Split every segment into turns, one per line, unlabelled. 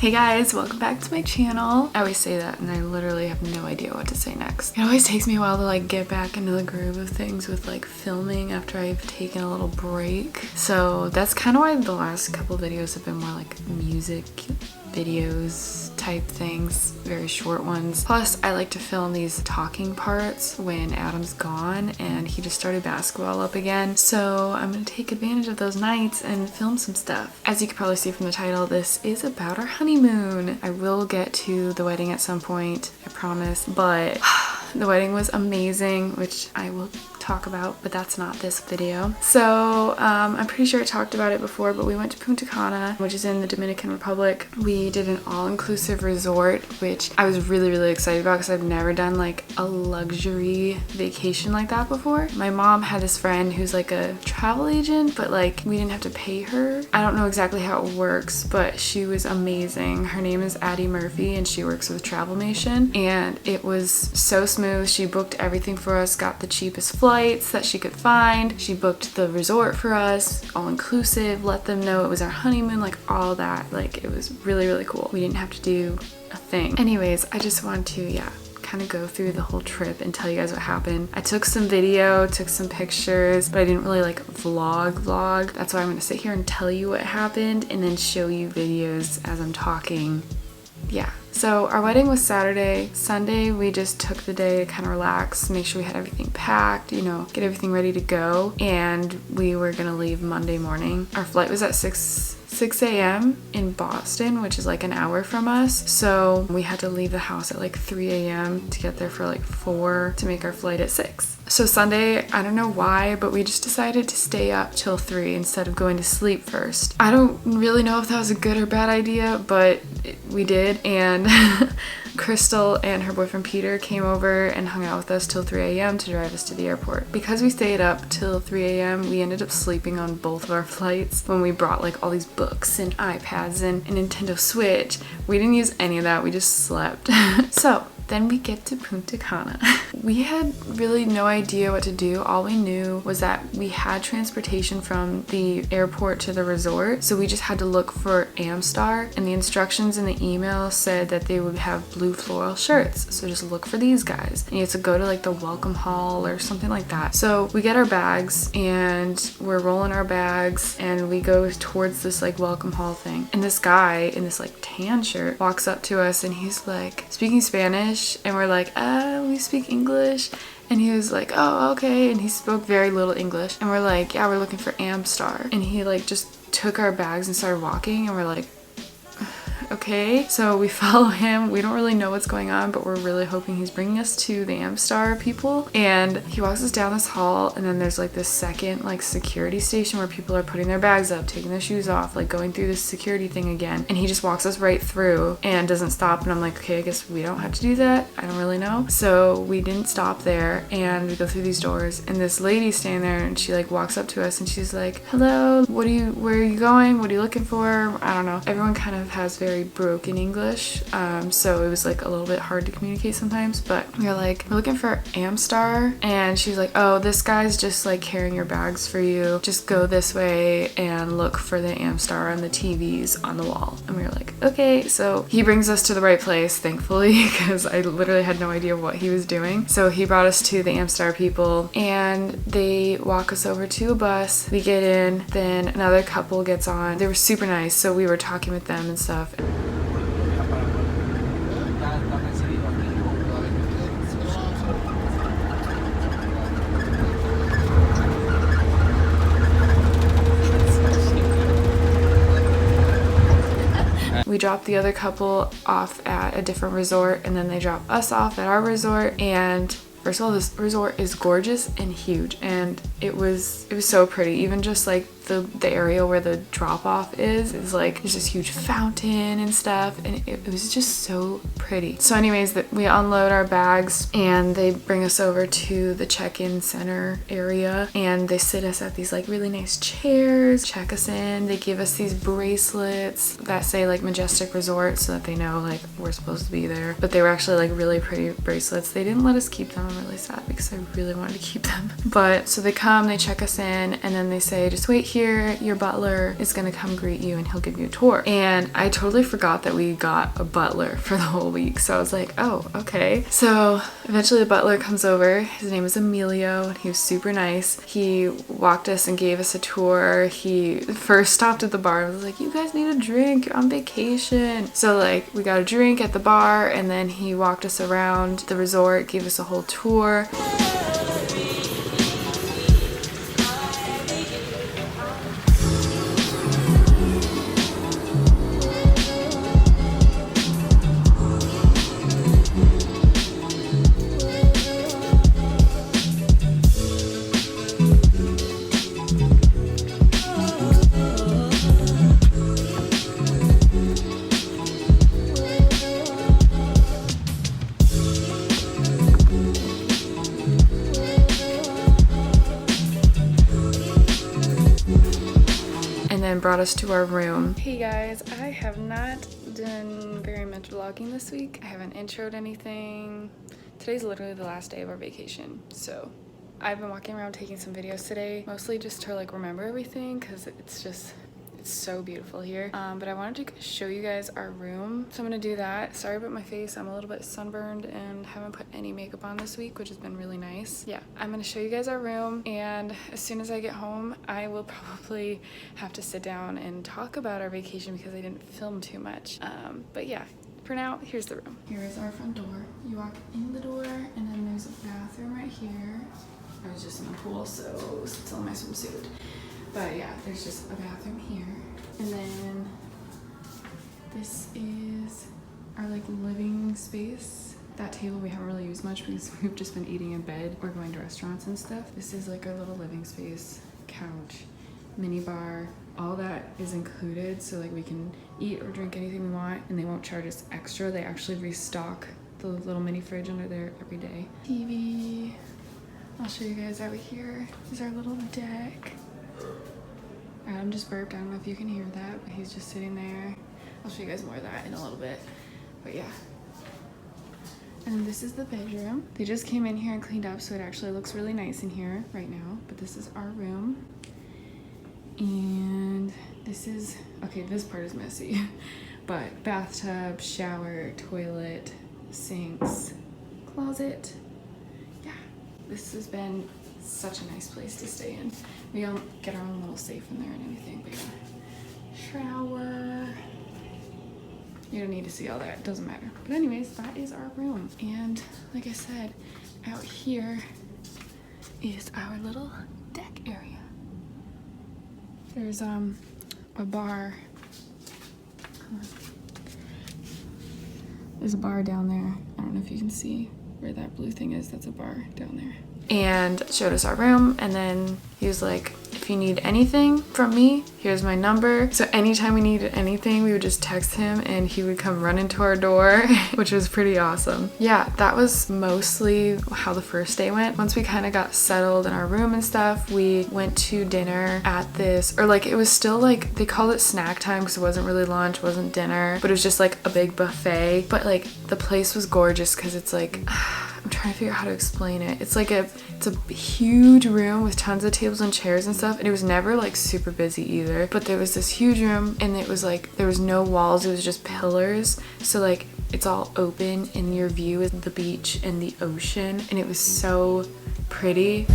Hey guys, welcome back to my channel. I always say that and I literally have no idea what to say next. It always takes me a while to like get back into the groove of things with like filming after I've taken a little break. So that's kind of why the last couple videos have been more like music videos type things, very short ones. Plus I like to film these talking parts when Adam's gone and he just started basketball up again. So I'm gonna take advantage of those nights and film some stuff. As you can probably see from the title, this is about our honeymoon. I will get to the wedding at some point, I promise, but the wedding was amazing, which I will talk about, but that's not this video. So I'm pretty sure I talked about it before, but we went to Punta Cana, which is in the Dominican Republic. We did an all-inclusive resort, which I was really excited about because I've never done like a luxury vacation like that before. My mom had this friend who's like a travel agent, but like we didn't have to pay her. I don't know exactly how it works, but she was amazing. Her name is Addie Murphy and she works with Travelmation, and it was so smooth. She booked everything for us, got the cheapest flights that she could find. She booked the resort for us, all inclusive, let them know it was our honeymoon, like all that. Like it was really cool. We didn't have to do a thing. Anyways, I just want to, kind of go through the whole trip and tell you guys what happened. I took some video, took some pictures, but I didn't really like vlog. That's why I'm going to sit here and tell you what happened and then show you videos as I'm talking. Yeah. So our wedding was Saturday. Sunday we just took the day to kind of relax, make sure we had everything packed, you know, get everything ready to go, and we were gonna leave Monday morning. Our flight was at 6 a.m. in Boston, which is like an hour from us, so we had to leave the house at like 3 a.m. to get there for like 4 to make our flight at 6. So Sunday, I don't know why, but we just decided to stay up till 3 instead of going to sleep first. I don't really know if that was a good or bad idea, but we did, and Crystal and her boyfriend Peter came over and hung out with us till 3 a.m. to drive us to the airport. Because we stayed up till 3 a.m., we ended up sleeping on both of our flights when we brought like all these books and iPads and a Nintendo Switch. We didn't use any of that, we just slept. So then we get to Punta Cana. We had really no idea what to do. All we knew was that we had transportation from the airport to the resort, so we just had to look for Amstar, and the instructions in the email said that they would have blue floral shirts, so just look for these guys. And you have to go to like the welcome hall or something like that. So we get our bags and we're rolling our bags and we go towards this like welcome hall thing, and this guy in this like tan shirt walks up to us and he's like speaking Spanish, and we're like, we speak English. And he was like, oh, okay. And he spoke very little English. And we're like, yeah, we're looking for Amstar. And he like just took our bags and started walking, and we're like, okay. So we follow him. We don't really know what's going on, but we're really hoping he's bringing us to the Amstar people. And he walks us down this hall, and then there's like this second like security station where people are putting their bags up, taking their shoes off, like going through this security thing again. And he just walks us right through and doesn't stop. And I'm like, okay, I guess we don't have to do that. I don't really know. So we didn't stop there, and we go through these doors, and this lady's standing there, and she like walks up to us and she's like, hello, where are you going? What are you looking for? I don't know. Everyone kind of has very broken English, so it was like a little bit hard to communicate sometimes, but we were like, we're looking for Amstar, and she's like, oh, this guy's just like carrying your bags for you, just go this way and look for the Amstar on the TVs on the wall. And we were like, okay. So he brings us to the right place, thankfully, because I literally had no idea what he was doing. So he brought us to the Amstar people, and they walk us over to a bus. We get in, then another couple gets on. They were super nice, so we were talking with them and stuff. We dropped the other couple off at a different resort, and then they dropped us off at our resort. And first of all, this resort is gorgeous and huge, and it was so pretty. Even just like the area where the drop-off is like there's this huge fountain and stuff, and it was just so pretty. So anyways, we unload our bags and they bring us over to the check-in center area, and they sit us at these like really nice chairs, check us in. They give us these bracelets that say like Majestic Resort, so that they know like we're supposed to be there. But they were actually like really pretty bracelets. They didn't let us keep them. I'm really sad because I really wanted to keep them. But so they come, they check us in, and then they say just wait here, your butler is gonna come greet you and he'll give you a tour. And I totally forgot that we got a butler for the whole week. So I was like, oh, okay. So eventually the butler comes over. His name is Emilio and he was super nice. He walked us and gave us a tour. He first stopped at the bar and was like, you guys need a drink, you're on vacation. So like we got a drink at the bar and then he walked us around the resort, gave us a whole tour. And brought us to our room. Hey guys, I have not done very much vlogging this week. I haven't introed anything. Today's literally the last day of our vacation, so I've been walking around taking some videos today, mostly just to like remember everything because it's so beautiful here. But I wanted to show you guys our room, so I'm gonna do that. Sorry about my face, I'm a little bit sunburned and haven't put any makeup on this week, which has been really nice. Yeah, I'm gonna show you guys our room, and as soon as I get home I will probably have to sit down and talk about our vacation because I didn't film too much. But yeah, for now, here's the room. Here is our front door. You walk in the door and then there's a bathroom right here. I was just in the pool, so still in my swimsuit. But yeah, there's just a bathroom here. And then this is our like living space. That table we haven't really used much because we've just been eating in bed or going to restaurants and stuff. This is like our little living space, couch, mini bar, all that is included. So like we can eat or drink anything we want and they won't charge us extra. They actually restock the little mini fridge under there every day. TV. I'll show you guys out here. This is our little deck. Adam just burped. I don't know if you can hear that, but he's just sitting there. I'll show you guys more of that in a little bit. But yeah. And this is the bedroom. They just came in here and cleaned up, so it actually looks really nice in here right now. But this is our room. And this is, okay, this part is messy. But bathtub, shower, toilet, sinks, closet. Yeah, this has been such a nice place to stay in. We don't get our own little safe in there and anything, but yeah. Shower. You don't need to see all that, it doesn't matter. But anyways, that is our room. And like I said, out here is our little deck area. There's a bar. There's a bar down there. I don't know if you can see where that blue thing is. That's a bar down there. And showed us our room, and then he was like, if you need anything from me, here's my number. So anytime we needed anything, we would just text him and he would come run into our door, which was pretty awesome. Yeah, that was mostly how the first day went. Once we kind of got settled in our room and stuff, we went to dinner at this, or like it was still like, they called it snack time because it wasn't really lunch, wasn't dinner, but it was just like a big buffet. But like the place was gorgeous because it's like, I'm trying to figure out how to explain it. It's like it's a huge room with tons of tables and chairs and stuff, and it was never like super busy either. But there was this huge room and it was like there was no walls, it was just pillars. So like it's all open and your view is the beach and the ocean, and it was so pretty.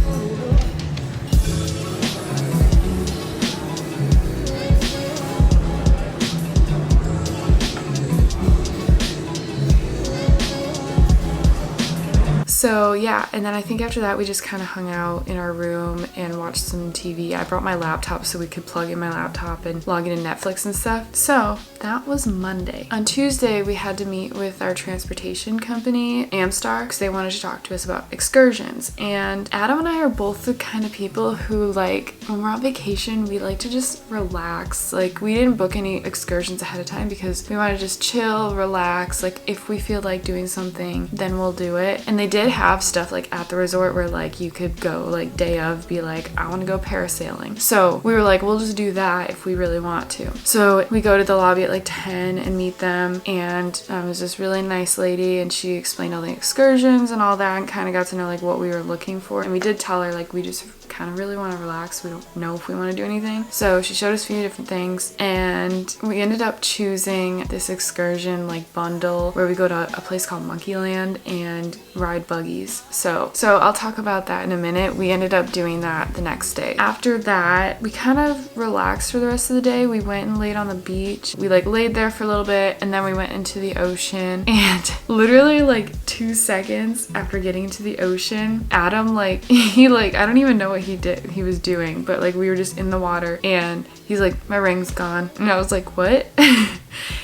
So yeah, and then I think after that we just kind of hung out in our room and watched some TV. I brought my laptop so we could plug in my laptop and log into Netflix and stuff. So that was Monday. On Tuesday we had to meet with our transportation company, Amstar, because they wanted to talk to us about excursions. And Adam and I are both the kind of people who, like, when we're on vacation, we like to just relax. Like, we didn't book any excursions ahead of time because we want to just chill, relax. Like, if we feel like doing something, then we'll do it. And they did did have stuff like at the resort where like you could go like day of, be like, I want to go parasailing. So we were like, we'll just do that if we really want to. So we go to the lobby at like 10 and meet them, and it was this really nice lady, and she explained all the excursions and all that, and kind of got to know like what we were looking for. And we did tell her like we just kind of really want to relax. We don't know if we want to do anything. So she showed us a few different things, and we ended up choosing this excursion like bundle where we go to a place called Monkeyland and ride buggies. So I'll talk about that in a minute. We ended up doing that the next day. After that, we kind of relaxed for the rest of the day. We went and laid on the beach. We like laid there for a little bit, and then we went into the ocean, and literally like 2 seconds after getting to the ocean, Adam like he like, I don't even know what he was doing, but like we were just in the water, and he's like, my ring's gone. And I was like, what?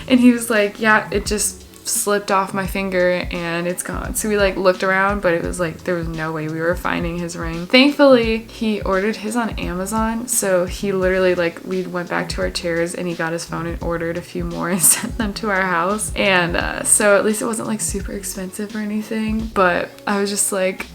And he was like, yeah, it just slipped off my finger and it's gone. So we like looked around, but it was like there was no way we were finding his ring. Thankfully, he ordered his on Amazon, so he literally like, we went back to our chairs and he got his phone and ordered a few more and sent them to our house. And so at least it wasn't like super expensive or anything, but I was just like,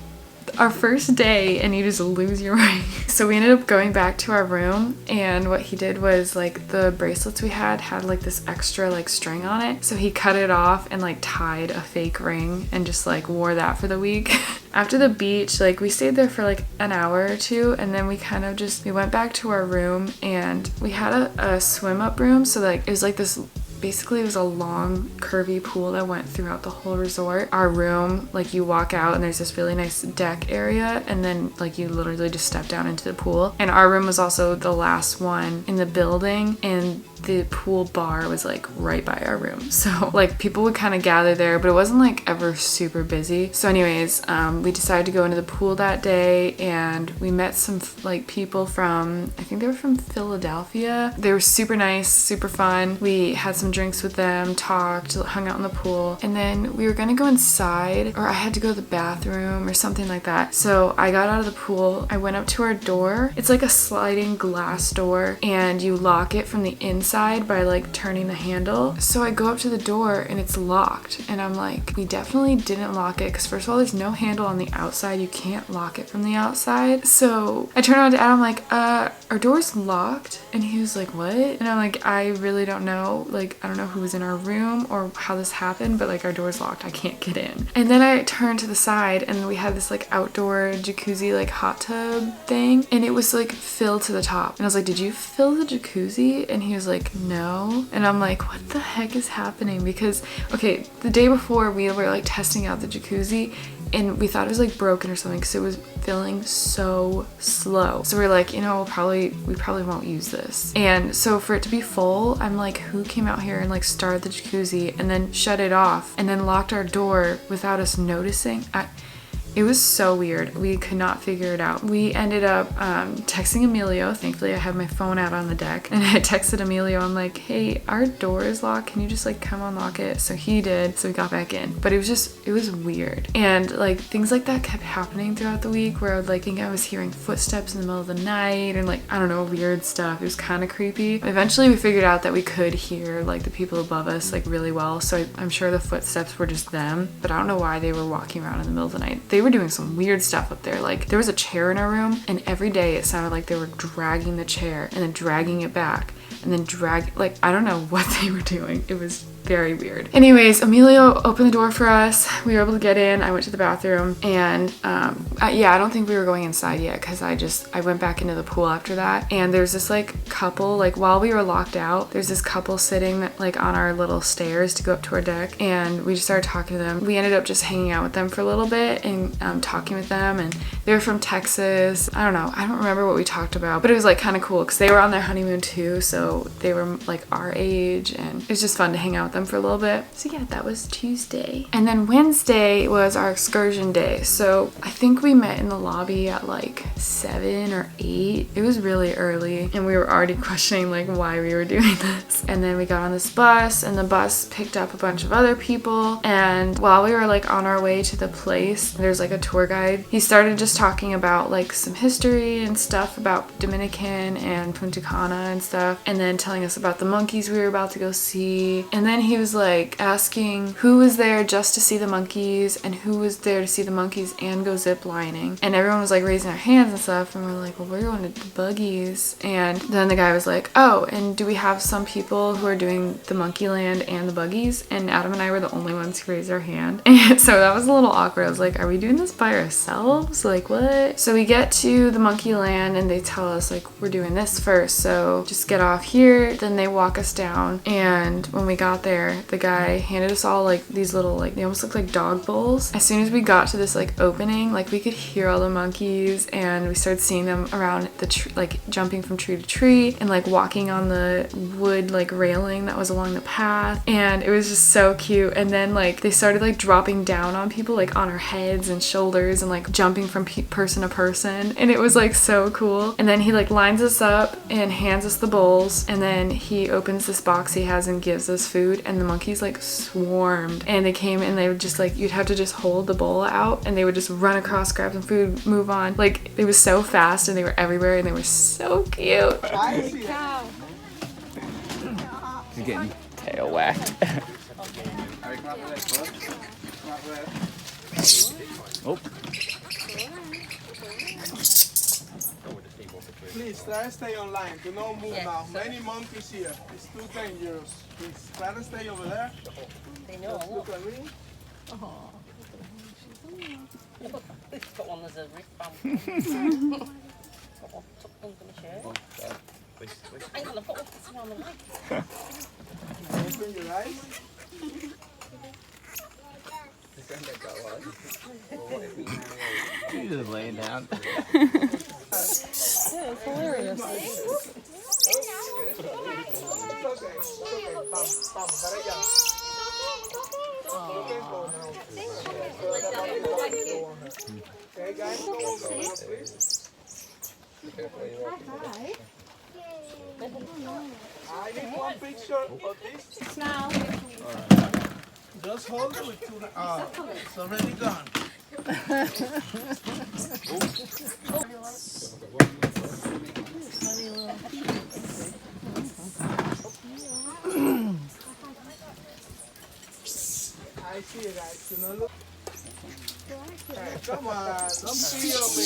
our first day and you just lose your ring. So we ended up going back to our room, and what he did was like the bracelets we had like this extra like string on it, so he cut it off and like tied a fake ring and just like wore that for the week. After the beach, like we stayed there for like an hour or two, and then we kind of just, we went back to our room, and we had a swim up room. So like it was like this, basically it was a long curvy pool that went throughout the whole resort. Our room, like you walk out and there's this really nice deck area, and then like you literally just step down into the pool. And our room was also the last one in the building, and the pool bar was like right by our room. So like people would kind of gather there, but it wasn't like ever super busy. So anyways, we decided to go into the pool that day, and we met some like people from, I think they were from Philadelphia. They were super nice, super fun. We had some drinks with them, talked, hung out in the pool, and then we were gonna go inside, or I had to go to the bathroom or something like that. So I got out of the pool, I went up to our door. It's like a sliding glass door, and you lock it from the inside by like turning the handle. So I go up to the door and it's locked, and I'm like, we definitely didn't lock it, because first of all, there's no handle on the outside. You can't lock it from the outside. So I turn around to Adam like, our door's locked. And he was like, what? And I'm like, I really don't know. Like, I don't know who was in our room or how this happened, but like our door's locked. I can't get in. And then I turned to the side, and we had this like outdoor jacuzzi, like hot tub thing. And it was like filled to the top. And I was like, did you fill the jacuzzi? And he was like, no. And I'm like, what the heck is happening? Because, okay, the day before we were like testing out the jacuzzi, and we thought it was like broken or something because it was filling so slow. So we're like, you know, we probably won't use this. And so for it to be full, I'm like, who came out here and like started the jacuzzi and then shut it off and then locked our door without us noticing? It was so weird. We could not figure it out. We ended up texting Emilio. Thankfully, I had my phone out on the deck, and I texted Emilio. I'm like, hey, our door is locked. Can you just like come unlock it? So he did. So we got back in. But it was weird. And like things like that kept happening throughout the week, where I would like think I was hearing footsteps in the middle of the night, and like, I don't know, weird stuff. It was kind of creepy. Eventually, we figured out that we could hear like the people above us like really well. So I'm sure the footsteps were just them, but I don't know why they were walking around in the middle of the night. They were doing some weird stuff up there. Like there was a chair in our room, and every day it sounded like they were dragging the chair and then dragging it back and then like, I don't know what they were doing. It was very weird. Anyways, Emilio opened the door for us. We were able to get in. I went to the bathroom, and yeah, I don't think we were going inside yet, because I went back into the pool after that, and there's this like couple, like while we were locked out, there's this couple sitting like on our little stairs to go up to our deck, and we just started talking to them. We ended up just hanging out with them for a little bit and talking with them, and they were from Texas. I don't know, I don't remember what we talked about, but it was like kind of cool because they were on their honeymoon too, so they were like our age, and it was just fun to hang out with them for a little bit. So yeah, that was Tuesday. And then Wednesday was our excursion day. So I think we met in the lobby at like 7 or 8. It was really early, and we were already questioning like why we were doing this. And then we got on this bus, and the bus picked up a bunch of other people. And while we were like on our way to the place, there's like a tour guide. He started just talking about like some history and stuff about Dominican and Punta Cana and stuff, and then telling us about the monkeys we were about to go see. And then he was like asking who was there just to see the monkeys and who was there to see the monkeys and go zip lining. And everyone was like raising their hands and stuff, and we're like, well, we're going to the buggies. And then the guy was like, oh, and do we have some people who are doing the monkey land and the buggies? And Adam and I were the only ones who raised our hand. And so that was a little awkward. I was like, are we doing this by ourselves? Like, what? So we get to the monkey land and they tell us like, we're doing this first, so just get off here. Then they walk us down, and when we got there, the guy handed us all like these little, like, they almost look like dog bowls. As soon as we got to this like opening, like we could hear all the monkeys, and we started seeing them around the like jumping from tree to tree and like walking on the wood like railing that was along the path, and it was just so cute. And then like they started like dropping down on people, like on our heads and shoulders, and like jumping from person to person, and it was like so cool. And then he like lines us up and hands us the bowls, and then he opens this box he has and gives us food, and the monkeys like swarmed, and they came and they would just like, you'd have to just hold the bowl out and they would just run across, grab some food, move on. Like it was so fast, and they were everywhere, and they were so cute.
You're getting tail whacked. Oh.
Please try to stay online. Do not move now. Many monkeys here. It's too dangerous. Please try to stay over there.
They know.
Just look at me.
It's got one as a wristband. Got one tucked under my shirt. Hang on, I've got one sitting on the right.
Open your eyes.
He's just laying down.
Yeah, it's hilarious.
Okay, guys, go over, please. I need one picture of this. Now. Just hold it with two hands. Oh, it's already gone. I see it, guys. You know, look. Hey, come on, don't feel me.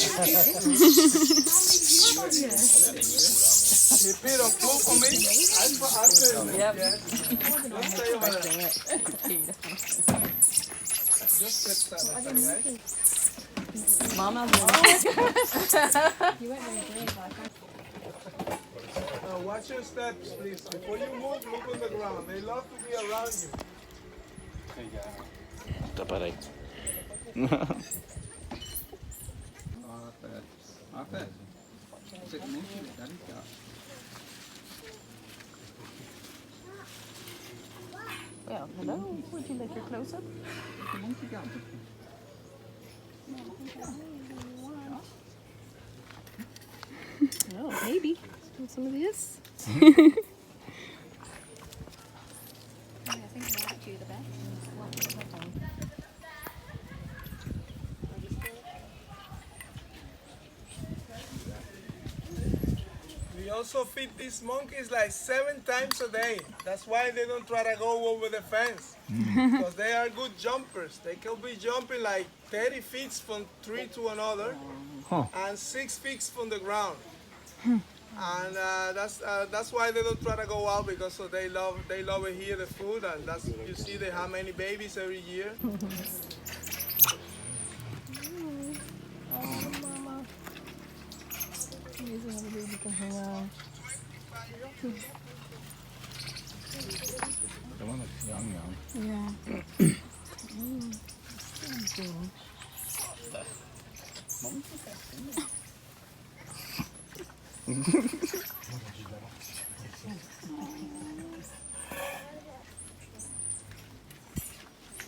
You feel a clue for me? I feel it. Yep. Yes. Don't stay over there. Just get that, right?
Mama,
watch your steps, please. Before you move, look on the ground. They love to be around you.
Stop it.
well, hello. Would you like your close-up? No, maybe. Want some of this?
We also feed these monkeys like 7 times a day. That's why they don't try to go over the fence. Because they are good jumpers. They can be jumping like 30 feet from tree to another, and 6 feet from the ground. And that's why they don't try to go out, because so they love it here, the food, and that's, you see they have many babies every year.
The one that's young.
Yeah.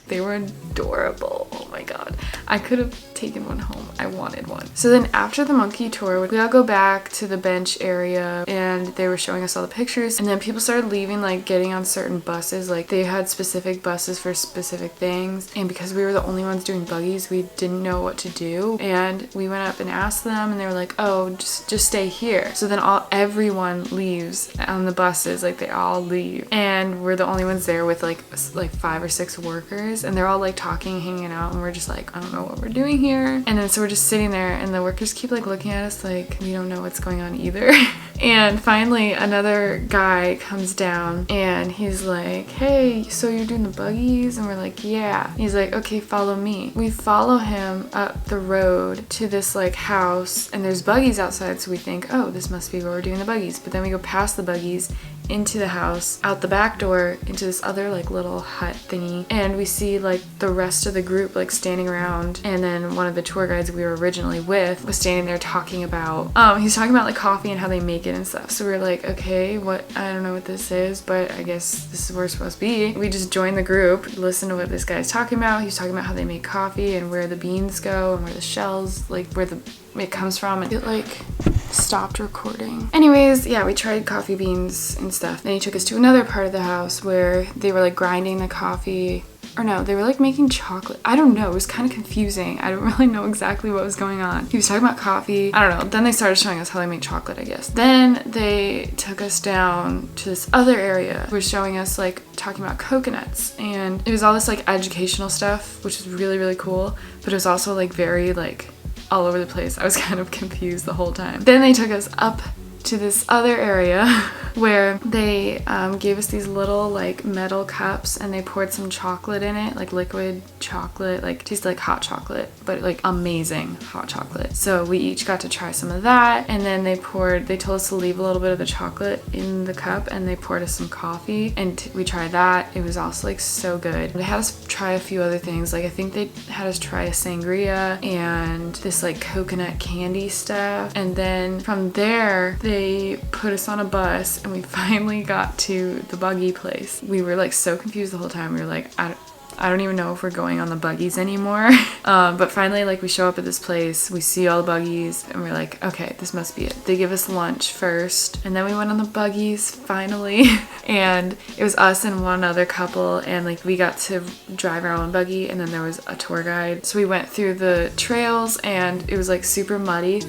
They were adorable. Oh my god. I could have taken one home. I wanted one. So then after the monkey tour, we all go back to the bench area and they were showing us all the pictures, and then people started leaving, like getting on certain buses. Like they had specific buses for specific things, and because we were the only ones doing buggies, we didn't know what to do, and we went up and asked them and they were like, oh, just stay here. So then everyone leaves on the buses, like they all leave, and we're the only ones there with like 5 or 6 workers, and they're all like talking, hanging out, and we're just like, I don't know what we're doing here. And then so we're just sitting there and the workers keep like looking at us like we don't know what's going on either. And finally another guy comes down and he's like, hey, so you're doing the buggies? And we're like, yeah. He's like, okay, follow me. We follow him up the road to this like house, and there's buggies outside, so we think, oh, this must be where we're doing the buggies. But then we go past the buggies into the house, out the back door, into this other like little hut thingy, and we see like the rest of the group like standing around, and then one of the tour guides we were originally with was standing there talking about he's talking about like coffee and how they make it and stuff. So we were like, okay, what, I don't know what this is, but I guess this is where it's supposed to be. We just joined the group, listened to what this guy's talking about. He's talking about how they make coffee and where the beans go and where the shells, like where it comes from, and it like stopped recording. Anyways, yeah, we tried coffee beans and stuff. Then he took us to another part of the house where they were like grinding the coffee, or no, they were like making chocolate. I don't know, it was kind of confusing. I don't really know exactly what was going on. He was talking about coffee, I don't know. Then they started showing us how they make chocolate, I guess. Then they took us down to this other area, were showing us like talking about coconuts, and it was all this like educational stuff, which was really, really cool, but it was also like very like all over the place. I was kind of confused the whole time. Then they took us up to this other area where they gave us these little like metal cups, and they poured some chocolate in it, like liquid chocolate, like tasted like hot chocolate, but like amazing hot chocolate. So we each got to try some of that, and then they told us to leave a little bit of the chocolate in the cup, and they poured us some coffee, and we tried that. It was also like so good. They had us try a few other things, like I think they had us try a sangria and this like coconut candy stuff, and then from there they put us on a bus and we finally got to the buggy place. We were like so confused the whole time. We were like, I don't even know if we're going on the buggies anymore. But finally, like we show up at this place, we see all the buggies, and we're like, okay, this must be it. They give us lunch first, and then we went on the buggies finally. And it was us and one other couple, and like we got to drive our own buggy, and then there was a tour guide. So we went through the trails, and it was like super muddy.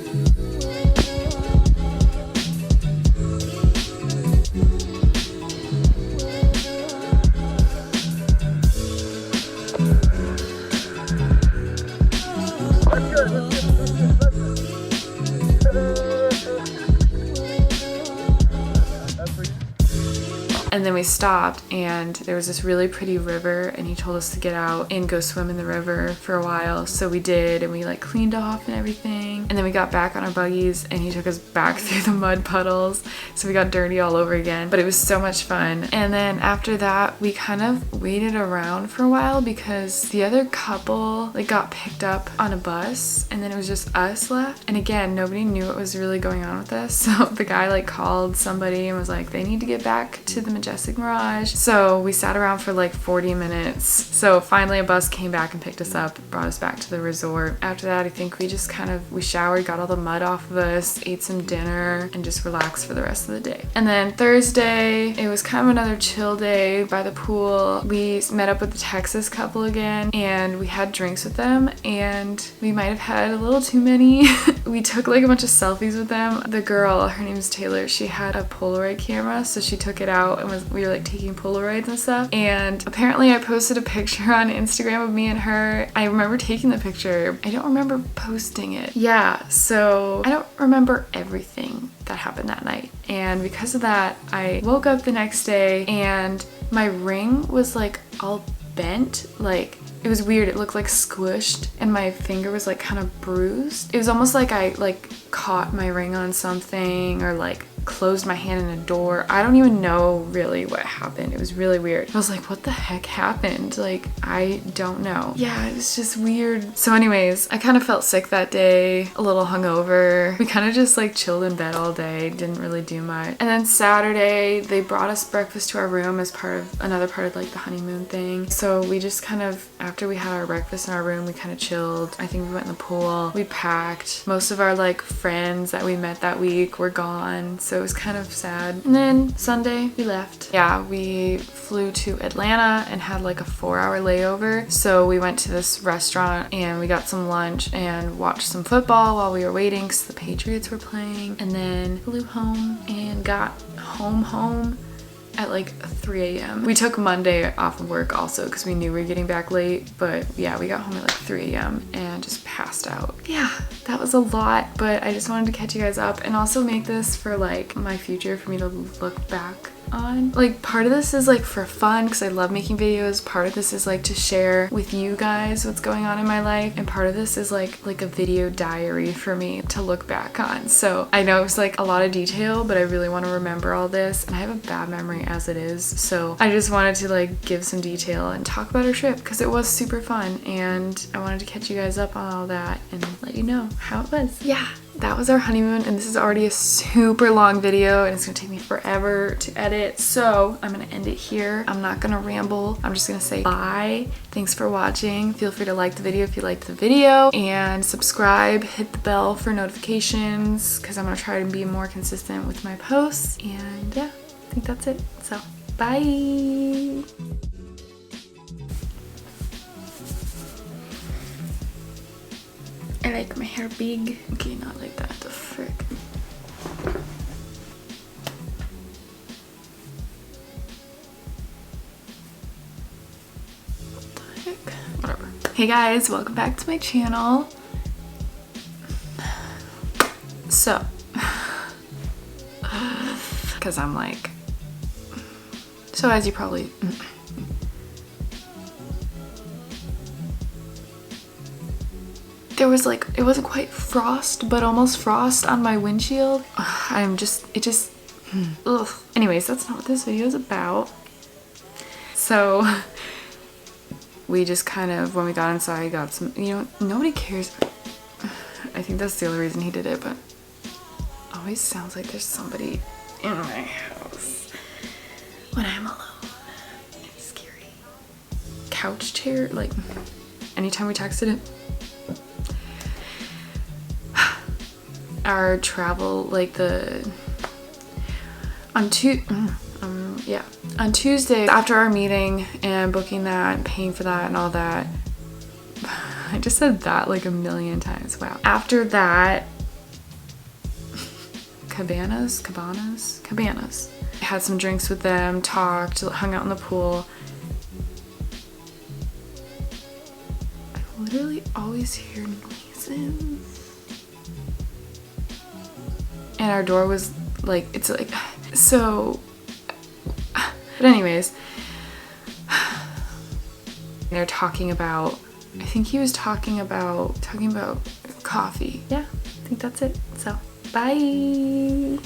And then we stopped, and there was this really pretty river, and he told us to get out and go swim in the river for a while. So we did, and we like cleaned off and everything. And then we got back on our buggies, and he took us back through the mud puddles. So we got dirty all over again, but it was so much fun. And then after that, we kind of waited around for a while because the other couple like got picked up on a bus, and then it was just us left. And again, nobody knew what was really going on with us. So the guy like called somebody and was like, they need to get back to the Majestic Mirage. So we sat around for like 40 minutes. So finally a bus came back and picked us up, brought us back to the resort. After that, I think we just we showered, got all the mud off of us, ate some dinner, and just relaxed for the rest of the day. And then Thursday, it was kind of another chill day by the pool. We met up with the Texas couple again, and we had drinks with them, and we might have had a little too many. We took like a bunch of selfies with them. The girl, her name's Taylor, she had a Polaroid camera, so she took it out and we were like taking Polaroids and stuff. And apparently I posted a picture on Instagram of me and her. I remember taking the picture. I don't remember posting it. Yeah, so I don't remember everything that happened that night. And because of that, I woke up the next day and my ring was like all bent. Like it was weird. It looked like squished, and my finger was like kind of bruised. It was almost like I like caught my ring on something, or like closed my hand in a door. I don't even know really what happened. It was really weird. I was like, what the heck happened? Like, I don't know. Yeah, it was just weird. So anyways, I kind of felt sick that day, a little hungover. We kind of just like chilled in bed all day, didn't really do much. And then Saturday, they brought us breakfast to our room as another part of like the honeymoon thing. So we just kind of, after we had our breakfast in our room, we kind of chilled. I think we went in the pool. We packed. Most of our like friends that we met that week were gone, so it was kind of sad. And then Sunday we left. Yeah, we flew to Atlanta and had like a 4-hour layover. So we went to this restaurant and we got some lunch and watched some football while we were waiting because the Patriots were playing, and then flew home and got home at like 3 a.m. We took Monday off of work also because we knew we were getting back late, but yeah, we got home at like 3 a.m. and just passed out. Yeah, that was a lot, but I just wanted to catch you guys up and also make this for like my future, for me to look back on. Like, part of this is like for fun because I love making videos. Part of this is like to share with you guys what's going on in my life, and part of this is like a video diary for me to look back on. So I know it's like a lot of detail, but I really want to remember all this, and I have a bad memory as it is, so I just wanted to like give some detail and talk about our trip because it was super fun, and I wanted to catch you guys up on all that and let you know how it was. Yeah, that was our honeymoon, and this is already a super long video and it's gonna take me forever to edit, so I'm gonna end it here. I'm not gonna ramble. I'm just gonna say bye. Thanks for watching. Feel free to like the video if you liked the video, and subscribe, hit the bell for notifications because I'm gonna try to be more consistent with my posts. And yeah, I think that's it. So bye. I like my hair big. Okay, not like that, the frick. What the heck? Whatever. Hey guys, welcome back to my channel. So, because I'm like, so as you probably, there was like, it wasn't quite frost, but almost frost on my windshield. Ugh. Anyways, that's not what this video is about. So we just kind of, when we got inside, got some, you know, nobody cares. I think that's the only reason he did it, but it always sounds like there's somebody in my house when I'm alone. It's scary. Couch chair, like anytime we texted it. Our travel, like on Tuesday after our meeting and booking that and paying for that and all that, I just said that like a million times. Wow. After that, Cabanas. I had some drinks with them, talked, hung out in the pool. I literally always hear noises. And our door was like, it's like, so, but anyways, they're talking about, I think he was talking about coffee. Yeah, I think that's it. So, bye.